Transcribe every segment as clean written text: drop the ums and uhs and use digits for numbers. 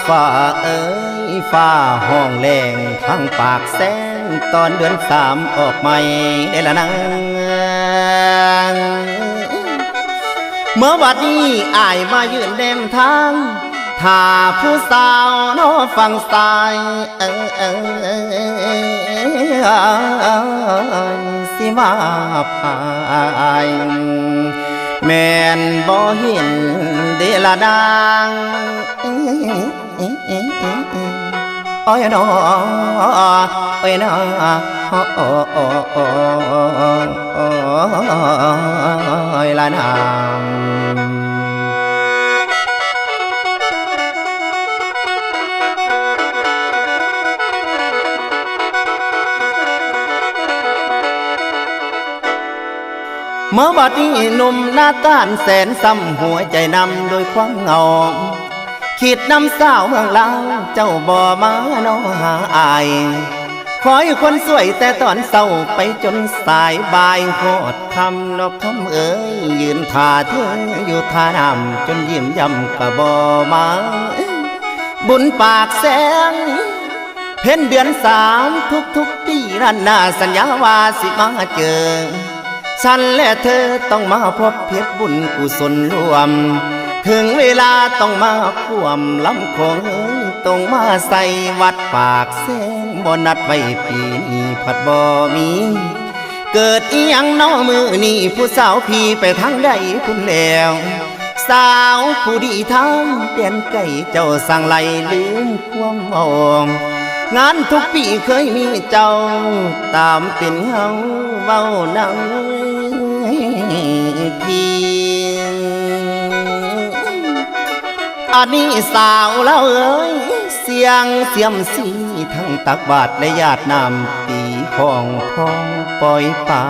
ฝ่าเอ้ยฝ่าห้องแรงทางปากแสงตอนเดือนสามออกใหม่ได้ละนางเมื่อบัดนี้อายมายืนเด่มทางถ้าผู้สาวน้อฟังสายสิมาพายแม่นบ่เห็นเดละนางโอ้ยน้อโอ้ยน้อโอ้ยละนางเมื่อบัดนี้หนุ่มหน้าต้านแสนซ้ำหัวใจนำโดยความเหงาขีดน้ำสาวเมืองลาวเจ้าบ่มาน้อหาอายคอยคนสวยแต่ตอนเศร้าไปจนสายบายโคตรคำนกคำเอ๋ยยืนท่าเธออยู่ท่านำจนยิ้มย่ำกะบ่มาบุญปากแสงเพ็ญเดือนสามทุกปีรันนาสัญญาว่าสิมาเจอฉันและเธอต้องมาพบเพชรบุญกุศลรวมถึงเวลาต้องมาควมลำโขงต้องมาใส่วัดปากแสงบ่นัดไว้ปีนี้ผัดบ่มีเกิดอีหยังน้อมือนี่ผู้สาวพี่ไปทางใดคุณแล้วสาวผู้ดีทางเปลี่ยนไก่เจ้าสั่งไล่ลืมความมองงานทุกปีเคยมีเจ้าตามเป็นเฮาเว้านังพี่อันนี้สาวแล้วเอ้ยเสียงเสียมสีทั้งตักบาทและญาตินำตีห้องพ้องปล่อยป่า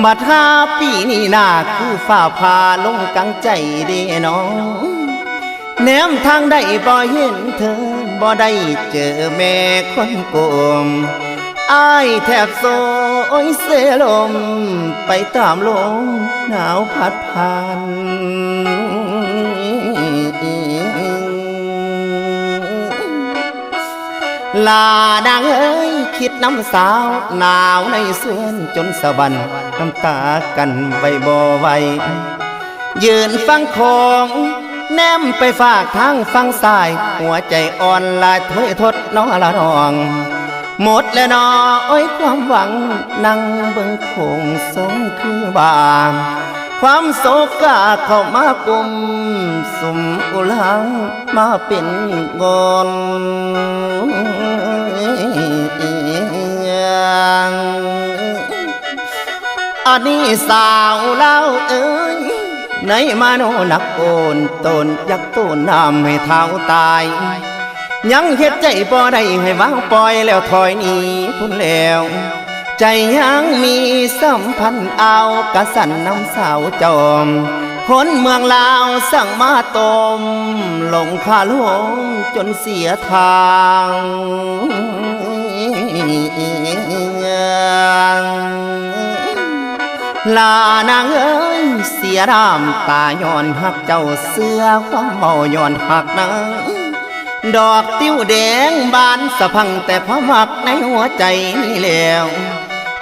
บัด5 ปีนี้น่าคือฝ่าพาลงกังใจเด้น้องแนมทางได้บ่เห็นเธอบ่ได้เจอแม่คนโกมอ้ายแทบโซยเสลมไปตามลมหนาวพัดผ่านลานางเอ้ยคิดน้ำสาวหนาวในสวนจนสะบันน้ำตากันใบบ่ไหวยืนฟังของแนมไปฝากทางฟังสายหัวใจอ่อนลายถ้วยทดน้อละนองหมดแล้วน้อโอ้ยความหวังนั่งเบิ่งคงสงคือบางความโศกกาเข้ามากุมสุ่มอุลังมาเป็นงอนอันนี้สาวเล่าเอ้ยในมาโนนักโอนตนยักตูนน้ำให้เท้าตายยังเฮ็ดใจบ่ได้ให้วางปล่อยแล้วถอยหนีพุ่นแล้วใจยังมีสัมพันธ์เอากะสันน้ำสาวจอมคนเมืองลาวสั่งมาตมหลงคาหลวงจนเสียทางลานางเอ้ยเสียน้ำตาย้อนหักเจ้าเสื้อความเมาย้อนหักนางดอกติ้วแดงบานสะพังแต่พมักในหัวใจนี่แล้ว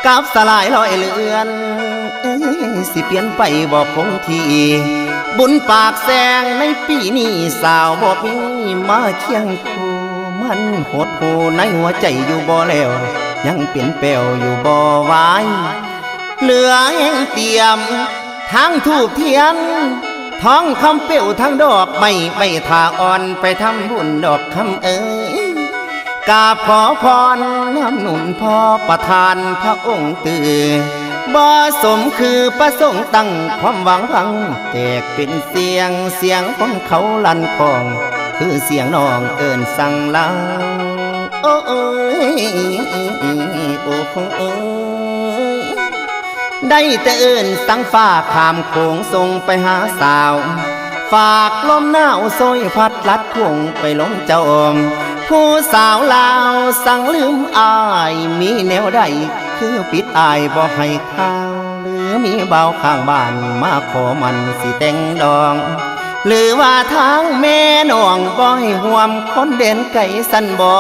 กับสลายลอยเลือนสิเปลี่ยนไปบอกคงทีบุญปากแสงในปีนี้สาวบอกมีมาเคียงคู่มันหดหูในหัวใจอยู่บ่แล้วยังเปลี่ยนแปลวอยู่บ่ไหวเหลือแห่งเตรียมทางทูบเทียนท้องคำเปลวทั้งดอกไม่ทาอ่อนไปทำบุญดอกคำเอ๋ยกราบขอพรน้ำหนุนพ่อประทานพระองค์ตื่นบ่สมคือประสงค์ตั้งความหวังพังแตกเป็นเสียงของเขาลั่นคองคือเสียงน้องเอิ้นสั่งลาโอ้ยโอ้คงเอ้ยได้แต่เอิ้นสั่งฟ้าขามโขงส่งไปหาสาวฝากลมหนาวโซยพัดลัดคงไปลงเจ้าผู้สาวลาวสั่งลืมอายมีแนวใดคือปิดอายบ่ให้ข้าวหรือมีเบาข้างบ้านมาขอมันสิแต่งดอง หรือว่าทางแม่น้องบ่ให้ห่วมคนเด่นไก่สันบ่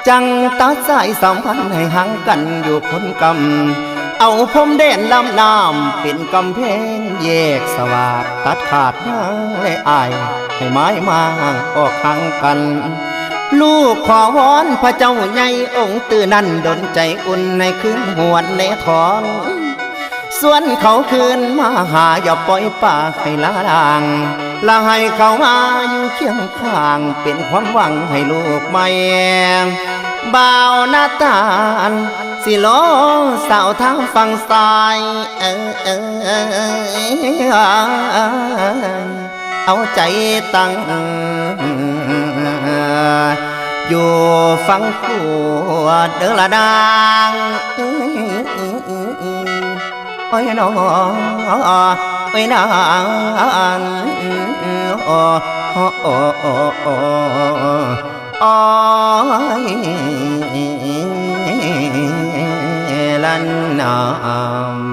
จังตัดสายสัมพันธ์ให้ห่างกันอยู่คนกำเอาพรมแดนลำน้ำเป็นกำแพงแยกสวาดตัดขาดนางและอายให้ไม้มาออกห่างกัน ลูกขอวอนพระเจ้าใหญ่องค์ตื่นนั้นดนใจอุ่นในคืนหวนในท้องส่วนเขาคืนมาหาอย่าปล่อยป่าให้ละลางละให้เขามาอยู่เคียงข้างเป็นความหวังให้ลูกใหม่บ่าวนาตาลสิโลสาวทางฝั่งซ้ายเอาใจตั้งอยู่ฟังขวดเด้อละนางโอ้ยน้องโอ้ยนางโอ้โอ้โอ้โอ้โอ้ยลันนาม